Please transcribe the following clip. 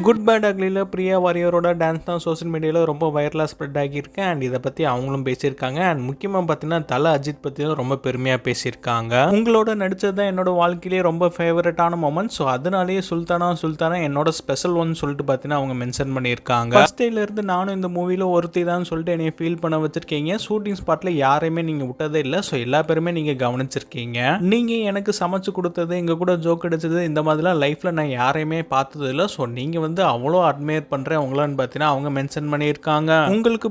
Good bad அக்லியில் Priya வாரியரோட dance தான் social மீடியாவில் ரொம்ப வைரலாக ஸ்ப்ரெட் ஆகியிருக்கு. அண்ட் இதை பற்றி அவங்களும் பேசியிருக்காங்க. அண்ட் முக்கியமாக பார்த்தீங்கன்னா தல அஜித் பற்றியும் ரொம்ப பெருமையாக பேசியிருக்காங்க. உங்களோட நடித்தது தான் என்னோட வாழ்க்கையிலேயே ரொம்ப ஃபேவரட்டான மொமெண்ட். ஸோ அதனாலேயே சுல்தானா என்னோட ஸ்பெஷல் ஒன் சொல்லிட்டு பார்த்தீங்கன்னா அவங்க மென்ஷன் பண்ணியிருக்காங்க. ஃபர்ஸ்ட் டேலேருந்து நானும் இந்த மூவியில் ஒருத்தி தான் சொல்லிட்டு என்னை ஃபீல் பண்ண வச்சிருக்கீங்க. ஷூட்டிங் ஸ்பாட்டில் யாரையுமே நீங்கள் விட்டதே இல்லை. ஸோ எல்லா பேருமே நீங்கள் கவனிச்சிருக்கீங்க. நீங்கள் எனக்கு சமைச்சு கொடுத்தது, எங்கள் கூட ஜோக் அடிச்சது, இந்த மாதிரிலாம் லைஃப்பில் நான் யாரையுமே பார்த்தது இல்லை. ஸோ நீங்கள் வந்து அவ்வளோ அட்மையர் பண்ணுறேன் உங்களான்னு பார்த்தீங்கன்னா அவங்க மென்ஷன் பண்ணியிருக்காங்க. உங்களுக்கு